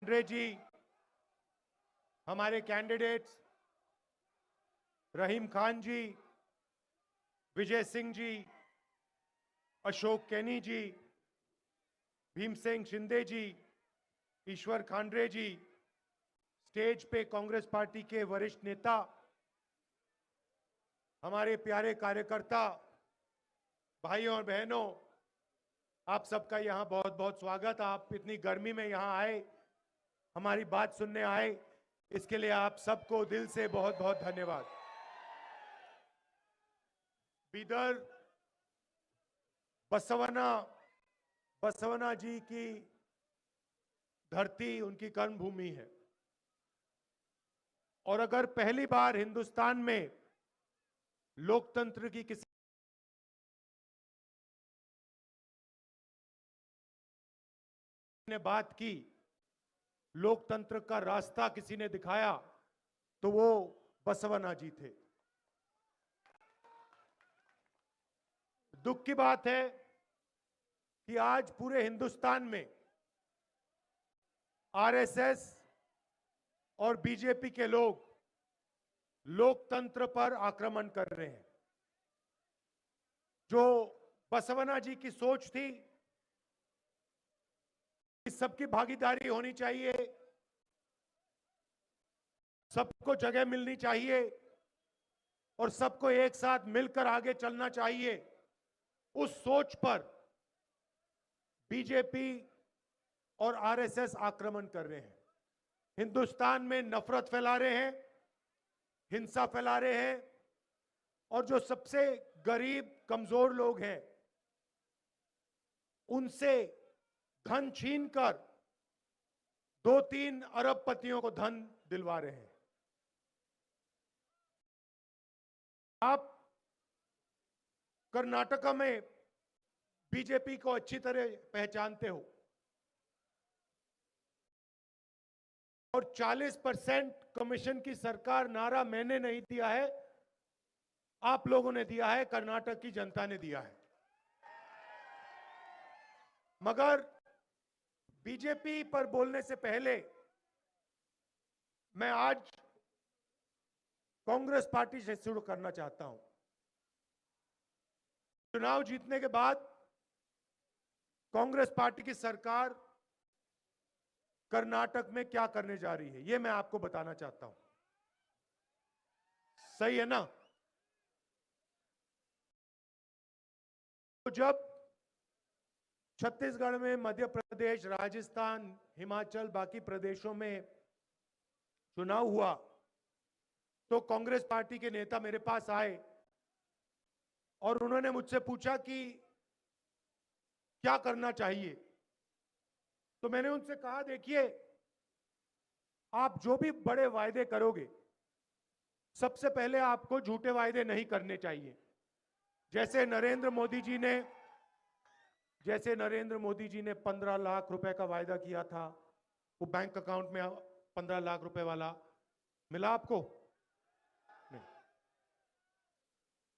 खंडरे जी, हमारे कैंडिडेट्स रहीम खान जी, विजय सिंह जी, अशोक कैनी जी, भीमसेन शिंदे जी, ईश्वर खांडरे जी, स्टेज पे कांग्रेस पार्टी के वरिष्ठ नेता, हमारे प्यारे कार्यकर्ता, भाइयों और बहनों, आप सबका यहां बहुत बहुत स्वागत। आप इतनी गर्मी में यहां आए, हमारी बात सुनने आए, इसके लिए आप सबको दिल से बहुत बहुत धन्यवाद। बीदर बसवना जी की धरती उनकी कर्मभूमि है, और अगर पहली बार हिंदुस्तान में लोकतंत्र की किसी ने बात की, लोकतंत्र का रास्ता किसी ने दिखाया, तो वो बसवना जी थे। दुख की बात है कि आज पूरे हिंदुस्तान में आरएसएस और बीजेपी के लोग लोकतंत्र पर आक्रमण कर रहे हैं। जो बसवना जी की सोच थी कि सबकी भागीदारी होनी चाहिए, सबको जगह मिलनी चाहिए और सबको एक साथ मिलकर आगे चलना चाहिए, उस सोच पर बीजेपी और आरएसएस आक्रमण कर रहे हैं। हिंदुस्तान में नफरत फैला रहे हैं, हिंसा फैला रहे हैं, और जो सबसे गरीब कमजोर लोग हैं उनसे धन छीनकर 2-3 अरबपतियों को धन दिलवा रहे हैं। आप कर्नाटका में बीजेपी को अच्छी तरह पहचानते हो, और 40% कमीशन की सरकार नारा मैंने नहीं दिया है, आप लोगों ने दिया है, कर्नाटक की जनता ने दिया है। मगर बीजेपी पर बोलने से पहले मैं आज कांग्रेस पार्टी से शुरू करना चाहता हूं। चुनाव जीतने के बाद कांग्रेस पार्टी की सरकार कर्नाटक में क्या करने जा रही है, यह मैं आपको बताना चाहता हूं। सही है ना? तो जब छत्तीसगढ़ में, मध्य प्रदेश, राजस्थान, हिमाचल, बाकी प्रदेशों में चुनाव हुआ, तो कांग्रेस पार्टी के नेता मेरे पास आए और उन्होंने मुझसे पूछा कि क्या करना चाहिए। तो मैंने उनसे कहा, देखिए, आप जो भी बड़े वायदे करोगे, सबसे पहले आपको झूठे वायदे नहीं करने चाहिए। जैसे नरेंद्र मोदी जी ने 15 लाख रुपए का वायदा किया था, वो बैंक अकाउंट में 15 लाख रुपए वाला मिला आपको? नहीं।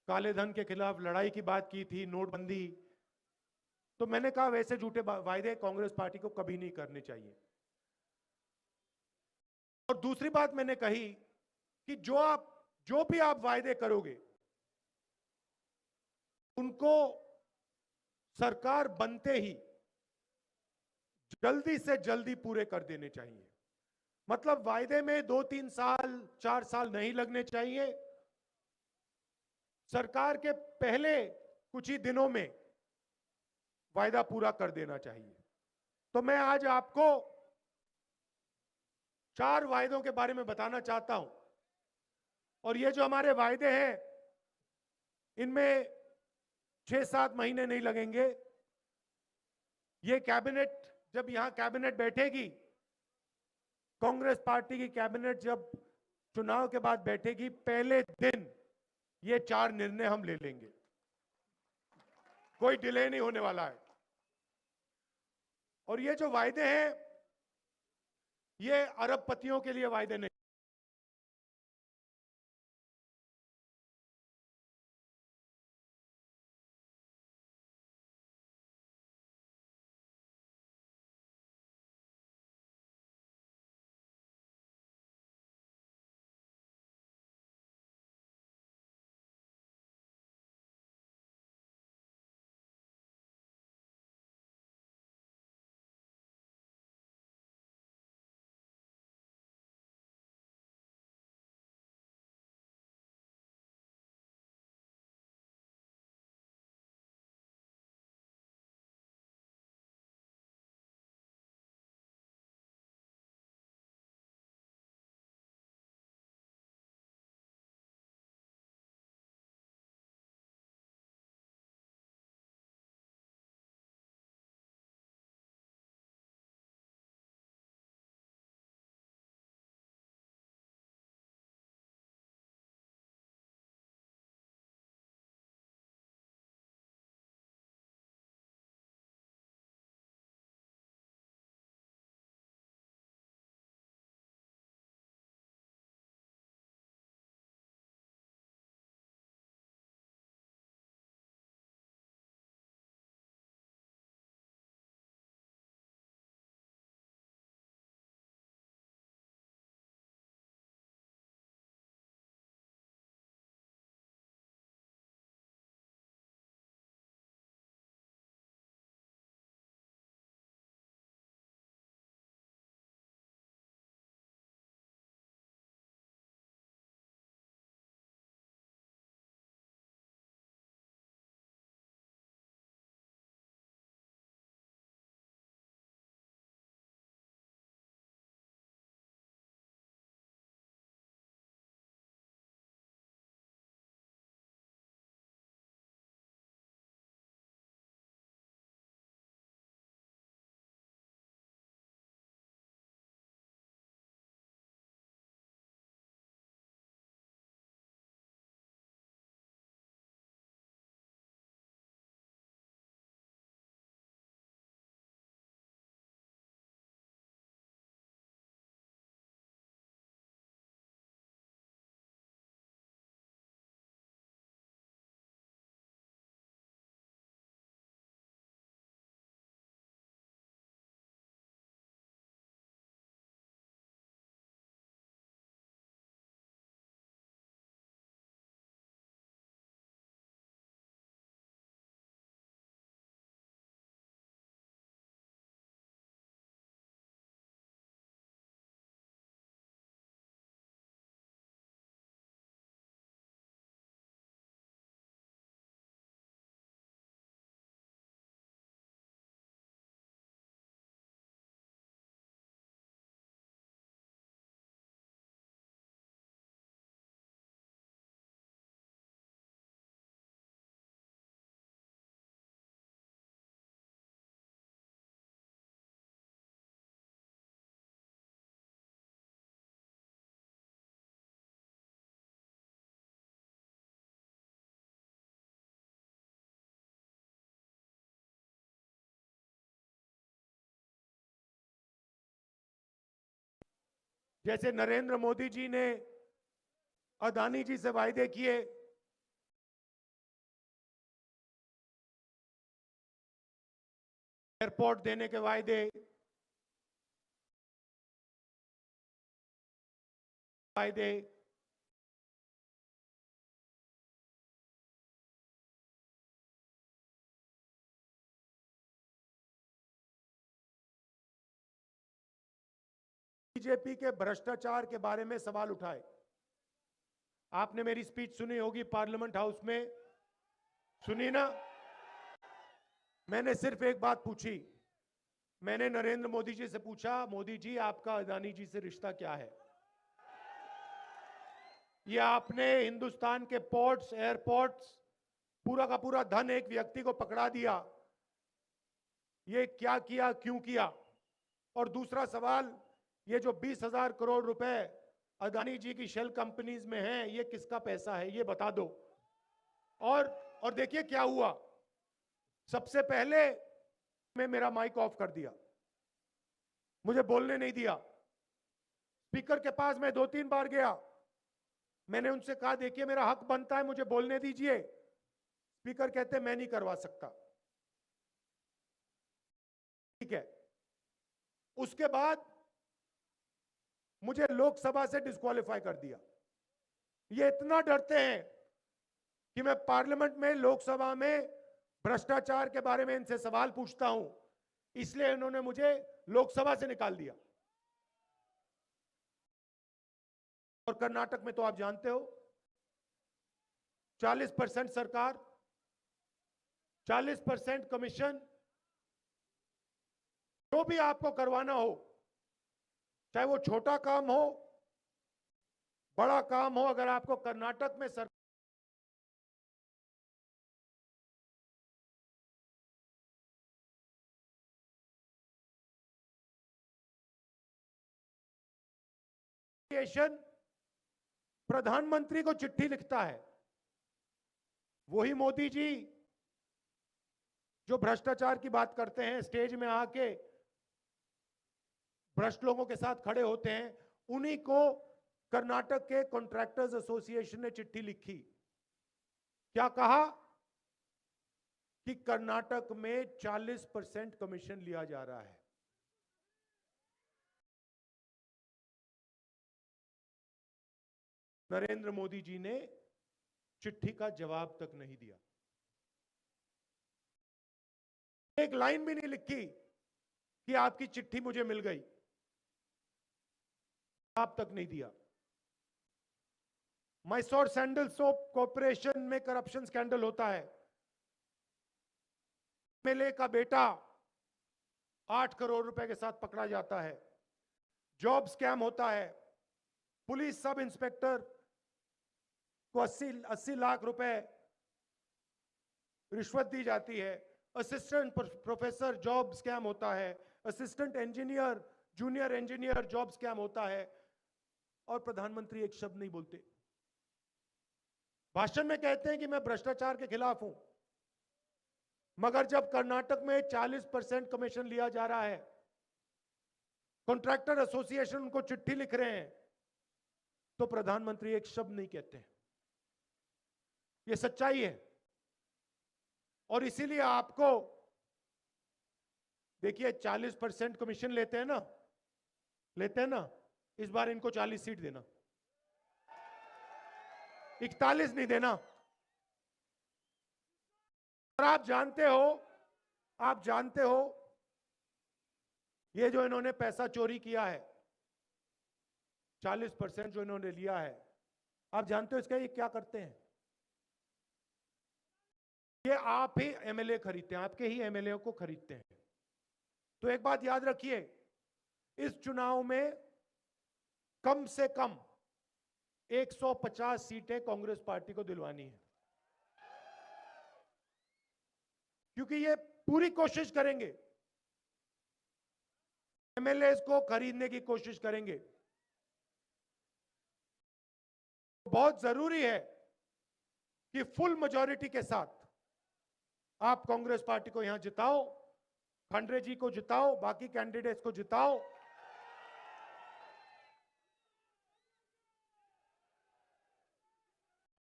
काले धन के खिलाफ लड़ाई की बात की थी, नोटबंदी। तो मैंने कहा, वैसे झूठे वायदे कांग्रेस पार्टी को कभी नहीं करने चाहिए। और दूसरी बात मैंने कही कि जो भी आप वायदे करोगे, उनको सरकार बनते ही जल्दी से जल्दी पूरे कर देने चाहिए। मतलब वायदे में 2-3 साल, 4 साल नहीं लगने चाहिए। सरकार के पहले कुछ ही दिनों में वायदा पूरा कर देना चाहिए। तो मैं आज आपको 4 वायदों के बारे में बताना चाहता हूं, और ये जो हमारे वायदे हैं, इनमें 6-7 महीने नहीं लगेंगे। ये कैबिनेट, जब यहां कैबिनेट बैठेगी, कांग्रेस पार्टी की कैबिनेट जब चुनाव के बाद बैठेगी, पहले दिन ये 4 निर्णय हम ले लेंगे। कोई डिले नहीं होने वाला है। और ये जो वायदे हैं, ये अरबपतियों के लिए वायदे नहीं। जैसे नरेंद्र मोदी जी ने अदानी जी से वायदे किए, एयरपोर्ट देने के वायदे, बीजेपी के भ्रष्टाचार के बारे में सवाल उठाए। आपने मेरी स्पीच सुनी होगी पार्लियामेंट हाउस में, सुनी ना? मैंने सिर्फ एक बात पूछी। मैंने नरेंद्र मोदी जी से पूछा, मोदी जी आपका अदानी जी से रिश्ता क्या है? ये आपने हिंदुस्तान के पोर्ट्स, एयरपोर्ट्स, पूरा का पूरा धन एक व्यक्ति को पकड़ा दिया, ये क्या किया, क्यों किया? और दूसरा सवाल, ये जो 20,000 करोड़ रुपए अदानी जी की शेल कंपनीज में है, ये किसका पैसा है, ये बता दो। और देखिए क्या हुआ। सबसे पहले मैं मेरा माइक ऑफ कर दिया, मुझे बोलने नहीं दिया। स्पीकर के पास मैं 2-3 बार गया, मैंने उनसे कहा देखिए मेरा हक बनता है, मुझे बोलने दीजिए। स्पीकर कहते मैं नहीं करवा सकता। ठीक है। उसके बाद मुझे लोकसभा से डिस्क्वालीफाई कर दिया। ये इतना डरते हैं कि मैं पार्लियामेंट में, लोकसभा में भ्रष्टाचार के बारे में इनसे सवाल पूछता हूं, इसलिए इन्होंने मुझे लोकसभा से निकाल दिया। और कर्नाटक में तो आप जानते हो 40% सरकार, 40% कमीशन। जो भी आपको करवाना हो, चाहे वो छोटा काम हो, बड़ा काम हो, अगर आपको कर्नाटक में सरकार प्रधानमंत्री को चिट्ठी लिखता है, वही मोदी जी जो भ्रष्टाचार की बात करते हैं, स्टेज में आके भ्रष्ट लोगों के साथ खड़े होते हैं, उन्हीं को कर्नाटक के कॉन्ट्रैक्टर्स एसोसिएशन ने चिट्ठी लिखी। क्या कहा कि कर्नाटक में 40% कमीशन लिया जा रहा है। नरेंद्र मोदी जी ने चिट्ठी का जवाब तक नहीं दिया, एक लाइन भी नहीं लिखी कि आपकी चिट्ठी मुझे मिल गई, जवाब तक नहीं दिया। मैसूर सैंडल सोप कॉर्पोरेशन में करप्शन स्कैंडल होता है, एमएलए का बेटा 8 करोड़ रुपए के साथ पकड़ा जाता है, जॉब स्कैम होता है, पुलिस सब इंस्पेक्टर को 80 लाख रुपए रिश्वत दी जाती है, असिस्टेंट प्रोफेसर जॉब स्कैम होता है, assistant engineer, junior engineer job scam होता है, और प्रधानमंत्री एक शब्द नहीं बोलते। भाषण में कहते हैं कि मैं भ्रष्टाचार के खिलाफ हूं, मगर जब कर्नाटक में 40% कमीशन लिया जा रहा है, कॉन्ट्रैक्टर एसोसिएशन उनको चिट्ठी लिख रहे हैं, तो प्रधानमंत्री एक शब्द नहीं कहते। ये सच्चाई है। और इसीलिए आपको देखिए 40% कमीशन लेते हैं ना, इस बार इनको 40 सीट देना, 41 नहीं देना। और आप जानते हो ये जो इन्होंने पैसा चोरी किया है, 40% जो इन्होंने लिया है, आप जानते हो इसका ये क्या करते हैं? ये आप ही एमएलए खरीदते हैं, आपके ही एमएलए को खरीदते हैं। तो एक बात याद रखिए, इस चुनाव में कम से कम 150 सीटें कांग्रेस पार्टी को दिलवानी है, क्योंकि ये पूरी कोशिश करेंगे, एमएलए को खरीदने की कोशिश करेंगे। बहुत जरूरी है कि फुल मेजॉरिटी के साथ आप कांग्रेस पार्टी को यहां जिताओ, खंडरे जी को जिताओ, बाकी कैंडिडेट्स को जिताओ।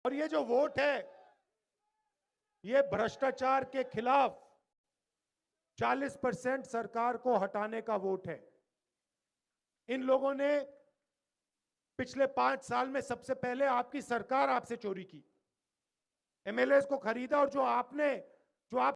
और ये जो वोट है, ये भ्रष्टाचार के खिलाफ 40% सरकार को हटाने का वोट है। इन लोगों ने पिछले 5 साल में सबसे पहले आपकी सरकार आपसे चोरी की, एमएलए को खरीदा, और जो आप